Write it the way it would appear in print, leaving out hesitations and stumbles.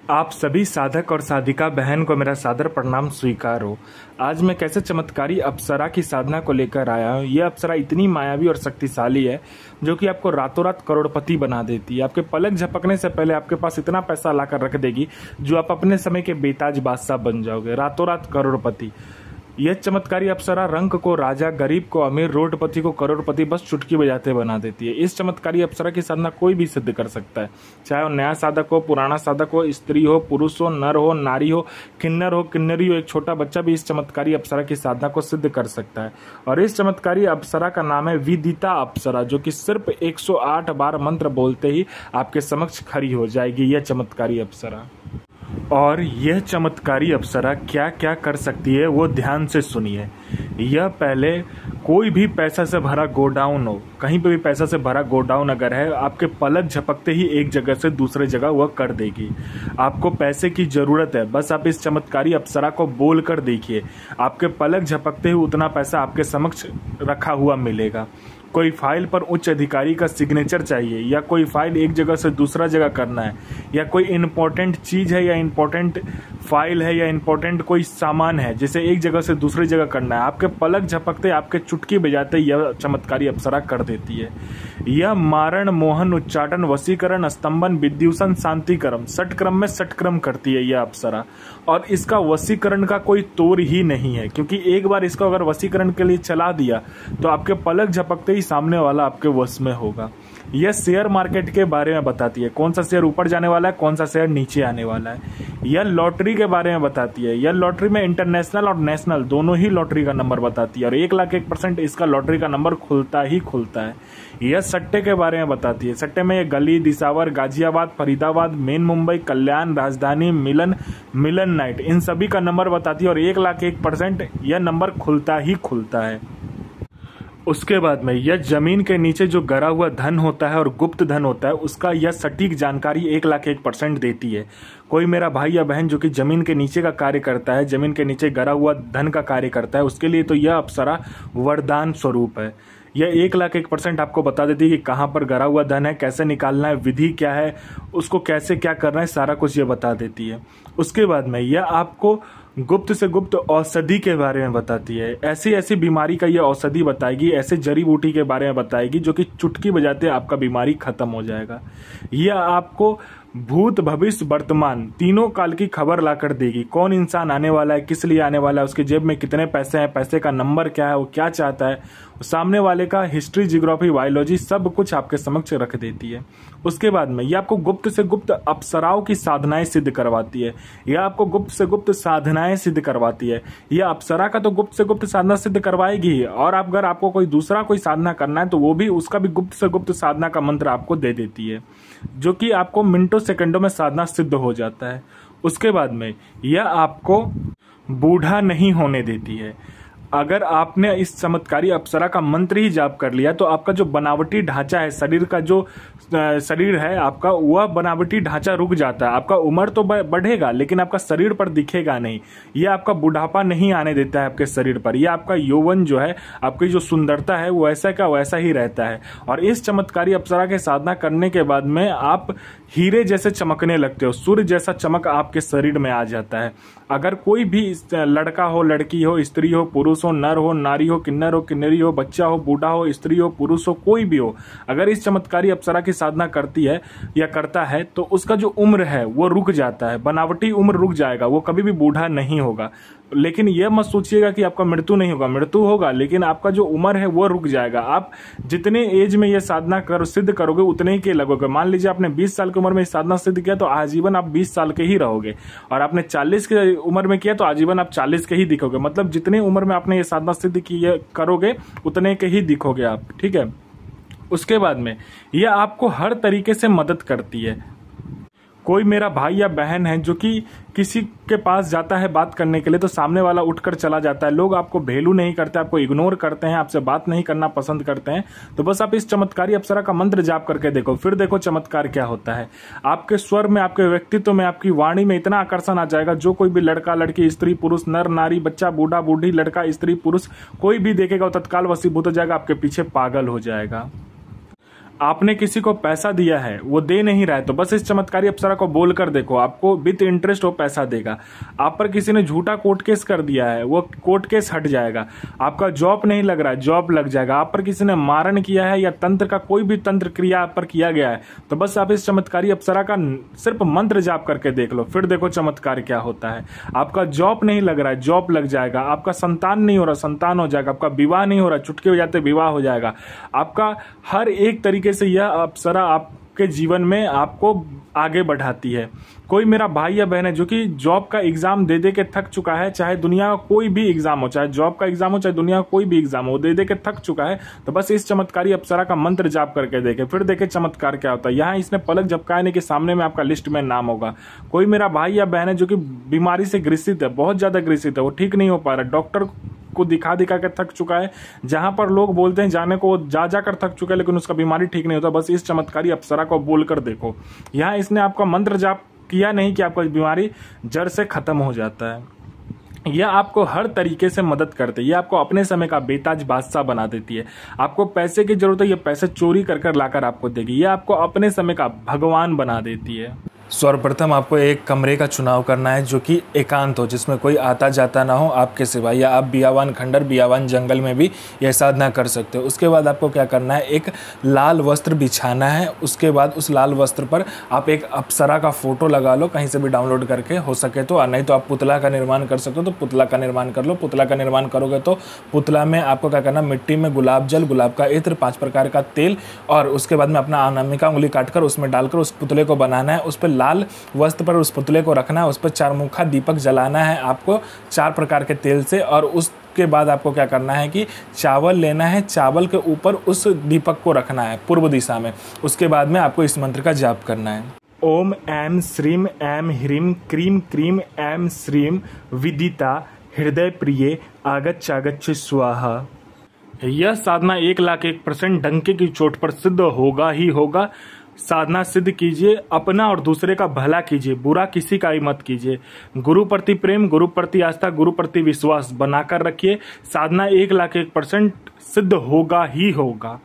आप सभी साधक और साधिका बहन को मेरा सादर प्रणाम स्वीकार हो। आज मैं कैसे चमत्कारी अप्सरा की साधना को लेकर आया हूँ। यह अप्सरा इतनी मायावी और शक्तिशाली है जो कि आपको रातों रात करोड़पति बना देती है। आपके पलक झपकने से पहले आपके पास इतना पैसा लाकर रख देगी जो आप अपने समय के बेताज बादशाह बन जाओगे, रातों रात करोड़पति। यह चमत्कारी अप्सरा रंक को राजा, गरीब को अमीर, रोडपति को करोड़पति बस चुटकी बजाते बना देती है। इस चमत्कारी अप्सरा की साधना कोई भी सिद्ध कर सकता है, चाहे वो नया साधक हो, पुराना साधक हो, स्त्री हो, पुरुष हो, नर हो, नारी हो, किन्नरी हो, एक छोटा बच्चा भी इस चमत्कारी अप्सरा की साधना को सिद्ध कर सकता है। और इस चमत्कारी अप्सरा का नाम है विदिता अप्सरा, जो कि सिर्फ 108 बार मंत्र बोलते ही आपके समक्ष खड़ी हो जाएगी यह चमत्कारी अप्सरा। और यह चमत्कारी अप्सरा क्या क्या कर सकती है वो ध्यान से सुनिए। यह पहले कोई भी पैसा से भरा गोडाउन हो, कहीं पे भी पैसा से भरा गोडाउन अगर है, आपके पलक झपकते ही एक जगह से दूसरे जगह वह कर देगी। आपको पैसे की जरूरत है, बस आप इस चमत्कारी अप्सरा को बोल कर देखिए, आपके पलक झपकते ही उतना पैसा आपके समक्ष रखा हुआ मिलेगा। कोई फाइल पर उच्च अधिकारी का सिग्नेचर चाहिए, या कोई फाइल एक जगह से दूसरा जगह करना है, या कोई इंपॉर्टेंट चीज है, या इंपॉर्टेंट फाइल है, या इंपॉर्टेंट कोई सामान है जिसे एक जगह से दूसरी जगह करना है, आपके पलक झपकते, आपके चुटकी बजाते यह चमत्कारी अप्सरा कर देती है। यह मारण, मोहन, उच्चाटन, वशीकरण, स्तंभन, विद्युषण, शांतिकरम, षटक्रम में षटक्रम करती है यह अप्सरा। और इसका वशीकरण का कोई तोड़ ही नहीं है, क्योंकि एक बार इसको अगर वशीकरण के लिए चला दिया तो आपके पलक झपकते ही सामने वाला आपके वश में होगा। यह शेयर मार्केट के बारे में बताती है, कौन सा शेयर ऊपर जाने वाला है, कौन सा शेयर नीचे आने वाला है। यह लॉटरी के बारे में बताती है, यह लॉटरी में इंटरनेशनल और नेशनल दोनों ही लॉटरी का नंबर बताती है, और 1,01% इसका लॉटरी का नंबर खुलता ही खुलता है। यह सट्टे के बारे में बताती है, सट्टे में यह गली, दिसावर, गाजियाबाद, फरीदाबाद, मेन मुंबई, कल्याण, राजधानी, मिलन नाइट, इन सभी का नंबर बताती है, और 1,01% यह नंबर खुलता ही खुलता है। उसके बाद में यह जमीन के नीचे जो गरा हुआ धन होता है और गुप्त धन होता है, उसका यह सटीक जानकारी 1,01% देती है। कोई मेरा भाई या बहन जो कि जमीन के नीचे का कार्य करता है, जमीन के नीचे गरा हुआ धन का कार्य करता है, उसके लिए तो यह अप्सरा वरदान स्वरूप है। यह 1,01% आपको बता देती है कि कहाँ पर गरा हुआ धन है, कैसे निकालना है, विधि क्या है, उसको कैसे क्या करना है, सारा कुछ ये बता देती है। उसके बाद में यह आपको गुप्त से गुप्त औषधि के बारे में बताती है, ऐसी ऐसी बीमारी का यह औषधि बताएगी, ऐसे जड़ी बूटी के बारे में बताएगी जो कि चुटकी बजाते आपका बीमारी खत्म हो जाएगा। यह आपको भूत, भविष्य, वर्तमान तीनों काल की खबर लाकर देगी। कौन इंसान आने वाला है, किस लिए आने वाला है, उसके जेब में कितने पैसे हैं, पैसे का नंबर क्या है, वो क्या चाहता है, सामने वाले का हिस्ट्री, जियोग्राफी, बायोलॉजी सब कुछ आपके समक्ष रख देती है। उसके बाद में यह आपको गुप्त से गुप्त अप्सराओं की साधनाएं सिद्ध करवाती है, यह आपको गुप्त से गुप्त साधनाएं सिद्ध करवाती है। यह अप्सरा का तो गुप्त से गुप्त साधना सिद्ध करवाएगी, और अगर आपको कोई दूसरा कोई साधना करना है तो वो भी, उसका भी गुप्त से गुप्त साधना का मंत्र आपको दे देती है, जो कि आपको मिनटों सेकंडों में साधना सिद्ध हो जाता है। उसके बाद में यह आपको बूढ़ा नहीं होने देती है। अगर आपने इस चमत्कारी अप्सरा का मंत्र ही जाप कर लिया तो आपका जो बनावटी ढांचा है, शरीर का जो शरीर है आपका, वह बनावटी ढांचा रुक जाता है। आपका उम्र तो बढ़ेगा लेकिन आपका शरीर पर दिखेगा नहीं। यह आपका बुढ़ापा नहीं आने देता है आपके शरीर पर। यह आपका यौवन जो है, आपकी जो सुंदरता है, वो ऐसा का वैसा ही रहता है। और इस चमत्कारी अप्सरा के साधना करने के बाद में आप हीरे जैसे चमकने लगते हो, सूर्य जैसा चमक आपके शरीर में आ जाता है। अगर कोई भी लड़का हो, लड़की हो, स्त्री हो, पुरुष हो, नर हो, नारी हो, किन्नरी हो, बच्चा हो, बूढ़ा हो, स्त्री हो, पुरुष हो, कोई भी हो, अगर इस चमत्कारी अप्सरा की साधना करती है या करता है तो उसका जो उम्र है वो रुक जाता है, बनावटी उम्र रुक जाएगा, वो कभी भी बूढ़ा नहीं होगा। लेकिन यह मत सोचिएगा कि आपका मृत्यु नहीं होगा, मृत्यु होगा, लेकिन आपका जो उम्र है वो रुक जाएगा। आप जितने एज में यह साधना सिद्ध करोगे उतने ही के लगोगे। मान लीजिए आपने 20 साल की उम्र में साधना सिद्ध किया तो आजीवन आप 20 साल के ही रहोगे, और आपने 40 की उम्र में किया तो आजीवन आप 40 के ही दिखोगे। मतलब जितने उम्र में आपने ये साधना सिद्ध की करोगे उतने के ही दिखोगे आप, ठीक है। उसके बाद में यह आपको हर तरीके से मदद करती है। कोई मेरा भाई या बहन है जो कि किसी के पास जाता है बात करने के लिए तो सामने वाला उठकर चला जाता है, लोग आपको वैल्यू नहीं करते, आपको इग्नोर करते हैं, आपसे बात नहीं करना पसंद करते हैं, तो बस आप इस चमत्कारी अप्सरा का मंत्र जाप करके देखो, फिर देखो चमत्कार क्या होता है। आपके स्वर में, आपके व्यक्तित्व में, आपकी वाणी में इतना आकर्षण आ जाएगा, जो कोई भी लड़का, लड़की, स्त्री, पुरुष, नर, नारी, बच्चा, बूढ़ा, बूढ़ी, लड़का, स्त्री, पुरुष कोई भी देखेगा वो तत्काल वशीभूत हो जाएगा, आपके पीछे पागल हो जाएगा। आपने किसी को पैसा दिया है, वो दे नहीं रहा है, तो बस इस चमत्कारी अप्सरा को बोलकर देखो, आपको विद इंटरेस्ट वो पैसा देगा। आप पर किसी ने झूठा कोर्ट केस कर दिया है, वो कोर्ट केस हट जाएगा। आपका जॉब नहीं लग रहा है, जॉब लग जाएगा। आप पर किसी ने मारण किया है या तंत्र का कोई भी तंत्र क्रिया आप पर किया गया है, तो बस आप इस चमत्कारी अप्सरा का सिर्फ मंत्र जाप करके देख लो, फिर देखो चमत्कार क्या होता है। आपका जॉब नहीं लग रहा है, जॉब लग जाएगा। आपका संतान नहीं हो रहा, संतान हो जाएगा। आपका विवाह नहीं हो रहा, चुटकी हो जाते विवाह हो जाएगा। आपका हर एक तरीके से यह अप्सरा आपके जीवन में आपको आगे बढ़ाती है। कोई मेरा भाई या बहन है जो कि जॉब का एग्जाम दे दे के थक चुका है, चाहे दुनिया का कोई भी एग्जाम हो, चाहे जॉब का एग्जाम हो, चाहे दुनिया का कोई भी एग्जाम हो, दे दे के थक चुका है, तो बस इस चमत्कारी अप्सरा का मंत्र जाप करके देखे, फिर देखे चमत्कार क्या होता है। यहाँ इसने पलक झपकाए नहीं कि सामने में आपका लिस्ट में नाम होगा। कोई मेरा भाई या बहन है जो कि बीमारी से ग्रसित है, बहुत ज्यादा ग्रसित है, वो ठीक नहीं हो पा रहा, डॉक्टर को दिखा दिखा के थक चुका है, जहां पर लोग बोलते हैं जाने को, जा कर थक चुका है, लेकिन उसका बीमारी ठीक नहीं होता। बस इस चमत्कारी अप्सरा को बोलकर देखो। यहाँ इसने आपका मंत्र जाप किया नहीं कि आपका बीमारी जड़ से खत्म हो जाता है। यह आपको हर तरीके से मदद करती है। यह आपको अपने समय का बेताज बादशाह बना देती है। आपको पैसे की जरूरत है, यह पैसे चोरी कर लाकर आपको देगी। यह आपको अपने समय का भगवान बना देती है। सर्वप्रथम आपको एक कमरे का चुनाव करना है जो कि एकांत हो, जिसमें कोई आता जाता ना हो आपके सिवा, या आप बियावान खंडर, बियावान जंगल में भी यह साधना कर सकते हो। उसके बाद आपको क्या करना है, एक लाल वस्त्र बिछाना है। उसके बाद उस लाल वस्त्र पर आप एक अप्सरा का फोटो लगा लो, कहीं से भी डाउनलोड करके हो सके तो, नहीं तो आप पुतला का निर्माण कर सकते हो तो पुतला का निर्माण कर लो। पुतला का निर्माण करोगे तो पुतला में आपको क्या करना, मिट्टी में गुलाब जल, गुलाब का इत्र, 5 प्रकार का तेल, और उसके बाद में अपना अनामिका उंगली काटकर उसमें डालकर उस पुतले को बनाना है। उस पर लाल वस्त्र पर उस पुतले को रखना है, उस पर 4 मुखा दीपक जलाना है आपको 4 प्रकार के तेल से। और उसके बाद आपको क्या करना है कि चावल लेना है, चावल के ऊपर उस दीपक को रखना है पूर्व दिशा में। उसके बाद में आपको इस मंत्र का जाप करना है। ओम ऐम श्रीम ऐम ह्रीम क्रीम क्रीम ऐम श्रीम विदिता हृदय प्रिय आगच्छ स्वाहा। यह साधना 1,01% डंके की चोट पर सिद्ध होगा ही होगा। साधना सिद्ध कीजिए, अपना और दूसरे का भला कीजिए, बुरा किसी का ही मत कीजिए। गुरु प्रति प्रेम, गुरु प्रति आस्था, गुरु प्रति विश्वास बनाकर रखिए। साधना 1,01% सिद्ध होगा ही होगा।